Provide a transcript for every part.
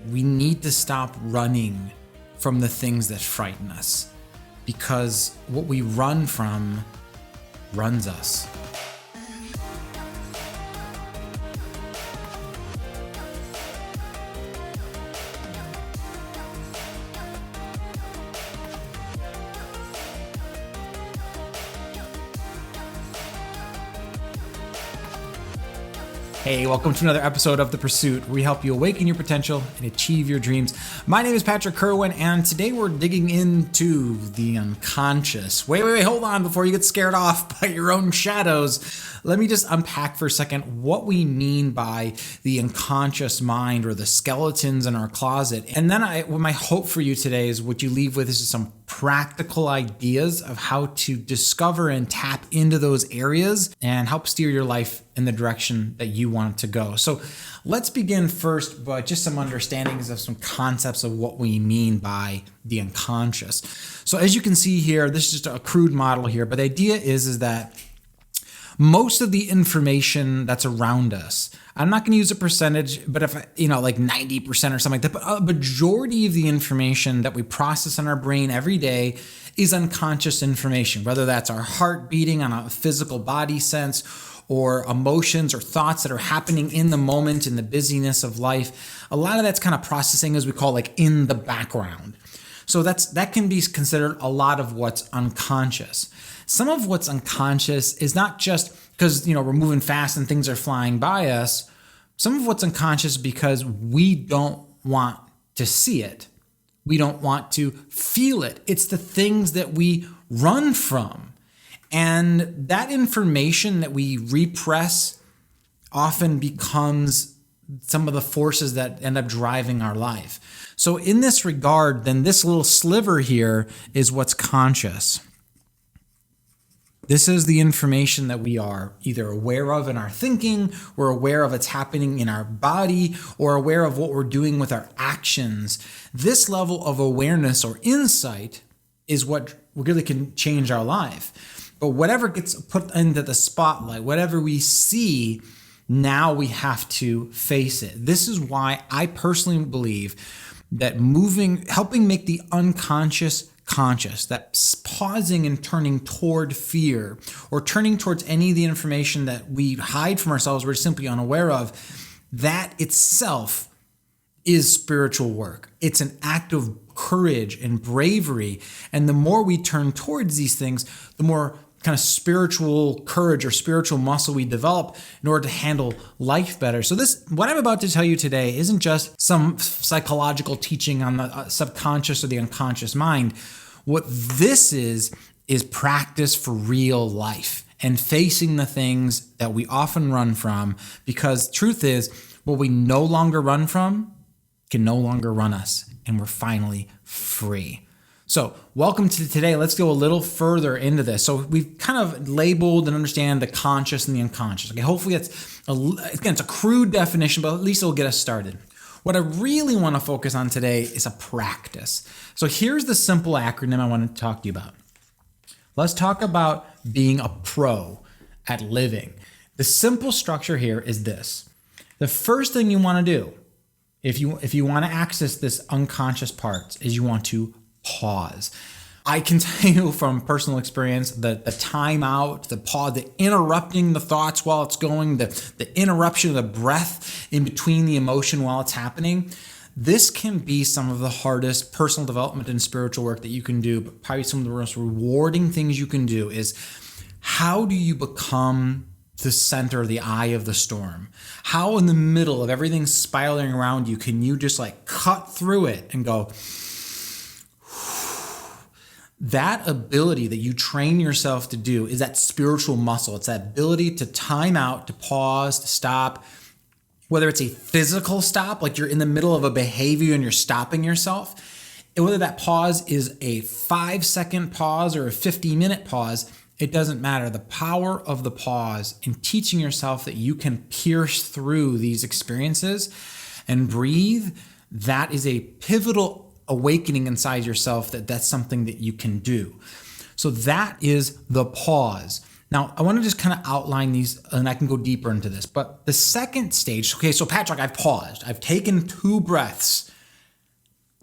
We need to stop running from the things that frighten us, because what we run from runs us. Hey, welcome to another episode of The Pursuit, where we help you awaken your potential and achieve your dreams. My name is Patrick Kerwin, and today we're digging into the unconscious. Wait, hold on before you get scared off by your own shadows. Let me just unpack for a second what we mean by the unconscious mind, or the skeletons in our closet. And then what my hope for you today is what you leave with is some practical ideas of how to discover and tap into those areas and help steer your life in the direction that you want it to go. So let's begin first by just some understandings of some concepts of what we mean by the unconscious. So as you can see here, this is just a crude model here, but the idea is that most of the information that's around us, I'm not going to use a percentage, but if like 90% or something like that, but a majority of the information that we process in our brain every day is unconscious information, whether that's our heart beating on a physical body sense, or emotions or thoughts that are happening in the moment, in the busyness of life. A lot of that's kind of processing, as we call, like in the background. So that can be considered a lot of what's unconscious. Some of what's unconscious is not just because we're moving fast and things are flying by us. Some of what's unconscious because we don't want to see it. We don't want to feel it. It's the things that we run from. And that information that we repress often becomes some of the forces that end up driving our life. So in this regard, then this little sliver here is what's conscious. This is the information that we are either aware of in our thinking, we're aware of it's happening in our body, or aware of what we're doing with our actions. This level of awareness or insight is what really can change our life. But whatever gets put into the spotlight, whatever we see, now we have to face it. This is why I personally believe that helping make the unconscious conscious, that pausing and turning toward fear, or turning towards any of the information that we hide from ourselves, we're simply unaware of, that itself is spiritual work. It's an act of courage and bravery. And the more we turn towards these things, the more kind of spiritual courage or spiritual muscle we develop in order to handle life better. So what I'm about to tell you today isn't just some psychological teaching on the subconscious or the unconscious mind. What this is practice for real life and facing the things that we often run from, because truth is, what we no longer run from can no longer run us, and we're finally free. So welcome to today. Let's go a little further into this. So we've kind of labeled and understand the conscious and the unconscious. Okay, hopefully it's a crude definition, but at least it'll get us started. What I really want to focus on today is a practice. So here's the simple acronym I want to talk to you about. Let's talk about being a pro at living. The simple structure here is this. The first thing you want to do, if you want to access this unconscious part, is you want to pause. I can tell you from personal experience that the time out, the pause, the interrupting the thoughts while it's going, the interruption of the breath in between the emotion while it's happening, this can be some of the hardest personal development and spiritual work that you can do, but probably some of the most rewarding things you can do is, how do you become the center, the eye of the storm? How in the middle of everything spiraling around you can you just cut through it and go, that ability that you train yourself to do is that spiritual muscle. It's that ability to time out, to pause, to stop, whether it's a physical stop, like you're in the middle of a behavior and you're stopping yourself, and whether that pause is a 5-second pause or a 50-minute pause, it doesn't matter. The power of the pause in teaching yourself that you can pierce through these experiences and breathe, that is a pivotal awakening inside yourself that's something that you can do. So that is the pause. Now, I want to just kind of outline these, and I can go deeper into this. But the second stage, okay, so Patrick, I've paused. I've taken 2 breaths.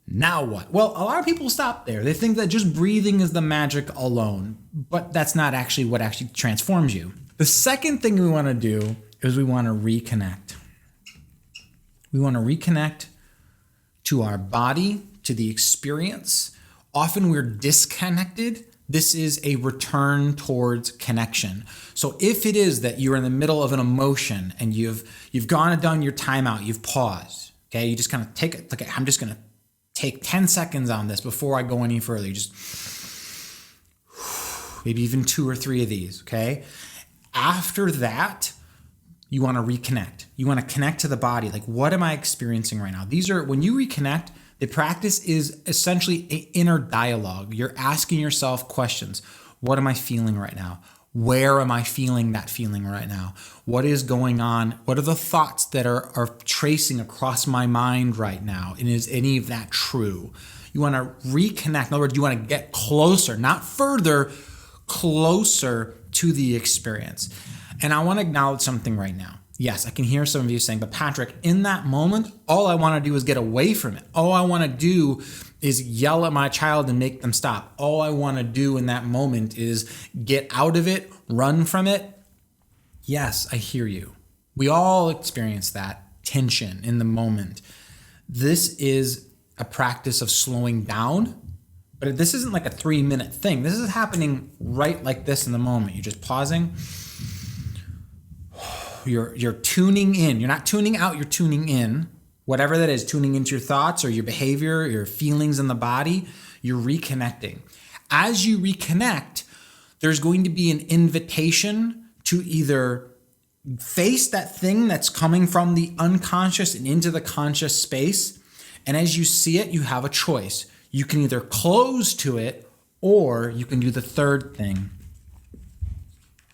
Now what? Well, a lot of people stop there. They think that just breathing is the magic alone, but that's not actually what actually transforms you. The second thing we want to do is we want to reconnect. We want to reconnect to our body, to the experience. Often we're disconnected. This is a return towards connection. So if it is that you're in the middle of an emotion and you've gone and done your timeout, you've paused, okay, you just kind of take it, okay, I'm just going to take 10 seconds on this before I go any further. You just, maybe even 2 or 3 of these, okay? After that, you want to reconnect. You want to connect to the body. Like, what am I experiencing right now? These are, when you reconnect, the practice is essentially an inner dialogue. You're asking yourself questions. What am I feeling right now? Where am I feeling that feeling right now? What is going on? What are the thoughts that are tracing across my mind right now? And is any of that true? You want to reconnect. In other words, you want to get closer, not further, closer to the experience. And I want to acknowledge something right now. Yes, I can hear some of you saying, but Patrick, in that moment, all I want to do is get away from it. All I want to do is yell at my child and make them stop. All I want to do in that moment is get out of it, run from it. Yes, I hear you. We all experience that tension in the moment. This is a practice of slowing down, but this isn't like a 3-minute thing. This is happening right like this in the moment. You're just pausing. You're tuning in. You're not tuning out, you're tuning in. Whatever that is, tuning into your thoughts or your behavior, your feelings in the body, you're reconnecting. As you reconnect, there's going to be an invitation to either face that thing that's coming from the unconscious and into the conscious space. And as you see it, you have a choice. You can either close to it, or you can do the third thing.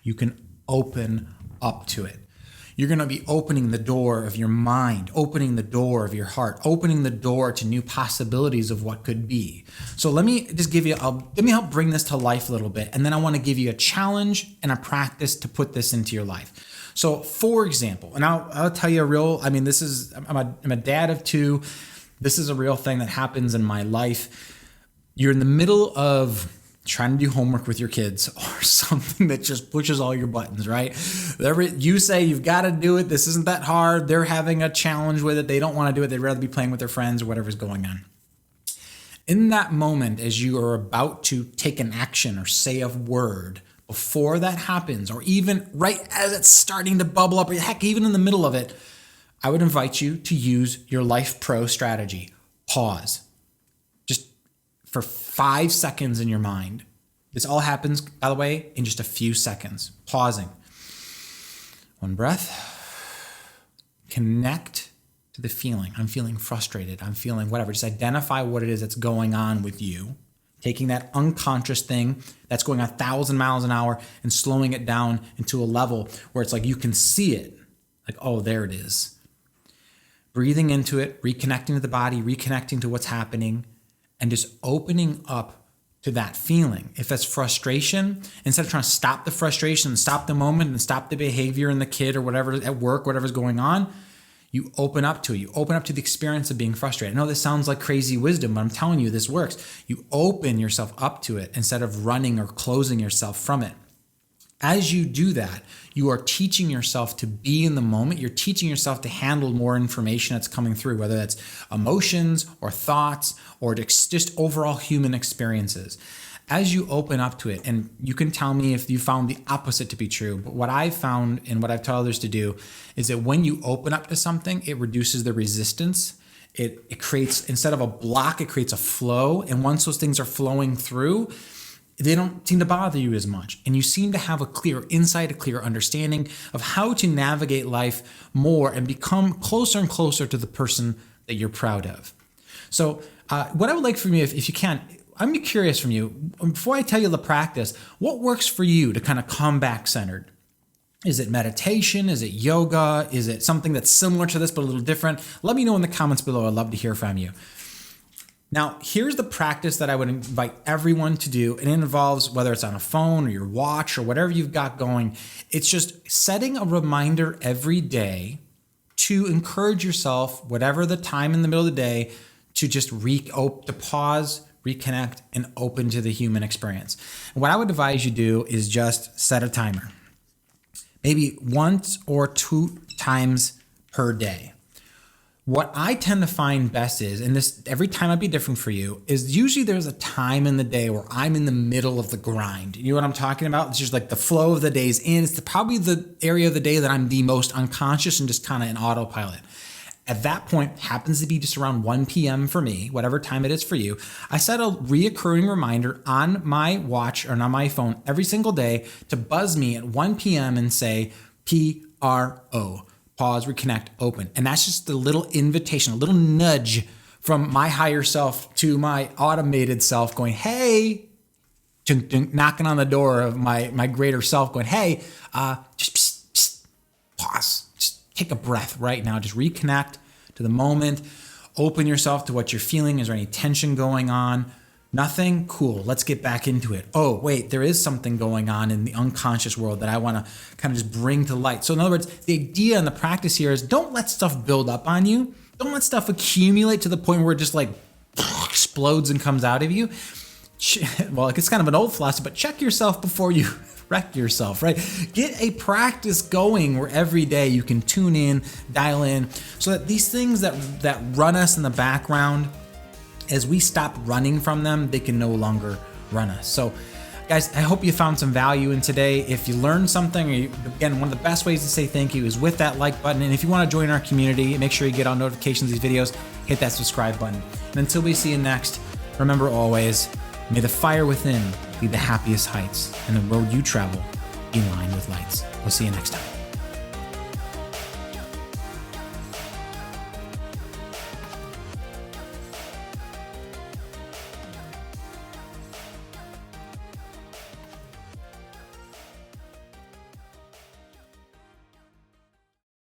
You can open up to it. You're going to be opening the door of your mind, opening the door of your heart, opening the door to new possibilities of what could be. So let me just give you, let me help bring this to life a little bit. And then I want to give you a challenge and a practice to put this into your life. So for example, and I'll tell you I'm a dad of 2. This is a real thing that happens in my life. You're in the middle of trying to do homework with your kids or something that just pushes all your buttons, right? You say you've got to do it. This isn't that hard. They're having a challenge with it. They don't want to do it. They'd rather be playing with their friends or whatever's going on. In that moment, as you are about to take an action or say a word, before that happens, or even right as it's starting to bubble up, or heck, even in the middle of it, I would invite you to use your Life Pro strategy. Pause. Just for 5 seconds in your mind. This all happens, by the way, in just a few seconds. Pausing. 1 breath. Connect to the feeling. I'm feeling frustrated. I'm feeling whatever. Just identify what it is that's going on with you. Taking that unconscious thing that's going 1,000 miles an hour and slowing it down into a level where it's like you can see it. Like, oh, there it is. Breathing into it, reconnecting to the body, reconnecting to what's happening, and just opening up to that feeling. If that's frustration, instead of trying to stop the frustration, stop the moment, and stop the behavior in the kid or whatever at work, whatever's going on, you open up to it. You open up to the experience of being frustrated. I know this sounds like crazy wisdom, but I'm telling you, this works. You open yourself up to it instead of running or closing yourself from it. As you do that, you are teaching yourself to be in the moment. You're teaching yourself to handle more information that's coming through, whether that's emotions or thoughts or just overall human experiences. As you open up to it, and you can tell me if you found the opposite to be true, but what I've found and what I've told others to do is that when you open up to something, it reduces the resistance. It creates, instead of a block, it creates a flow. And once those things are flowing through, they don't seem to bother you as much. And you seem to have a clear insight, a clear understanding of how to navigate life more and become closer and closer to the person that you're proud of. So what I would like from you, if you can, I'm curious from you, before I tell you the practice, what works for you to kind of come back centered? Is it meditation? Is it yoga? Is it something that's similar to this but a little different? Let me know in the comments below. I'd love to hear from you. Now, here's the practice that I would invite everyone to do. And it involves, whether it's on a phone or your watch or whatever you've got going, it's just setting a reminder every day to encourage yourself, whatever the time in the middle of the day, to just to pause, reconnect, and open to the human experience. And what I would advise you do is just set a timer, maybe once or 2 times per day. What I tend to find best is, and this every time might be different for you, is usually there's a time in the day where I'm in the middle of the grind. You know what I'm talking about? It's just like the flow of the day's in. It's probably the area of the day that I'm the most unconscious and just kind of in autopilot. At that point, happens to be just around 1 p.m. for me, whatever time it is for you. I set a reoccurring reminder on my watch or on my phone every single day to buzz me at 1 p.m. and say PRO. Pause, reconnect, open. And that's just a little invitation, a little nudge from my higher self to my automated self going, hey, knocking on the door of my greater self going, hey, just pause, just take a breath right now. Just reconnect to the moment, open yourself to what you're feeling. Is there any tension going on? Nothing? Cool. Let's get back into it. Oh, wait, there is something going on in the unconscious world that I want to kind of just bring to light. So in other words, the idea and the practice here is don't let stuff build up on you. Don't let stuff accumulate to the point where it just like explodes and comes out of you. Well, it's kind of an old philosophy, but check yourself before you wreck yourself, right? Get a practice going where every day you can tune in, dial in, so that these things that run us in the background, as we stop running from them, they can no longer run us. So guys, I hope you found some value in today. If you learned something, again, one of the best ways to say thank you is with that like button. And if you want to join our community, make sure you get on notifications of these videos, hit that subscribe button. And until we see you next, remember always, may the fire within be the happiest heights and the road you travel be lined with lights. We'll see you next time.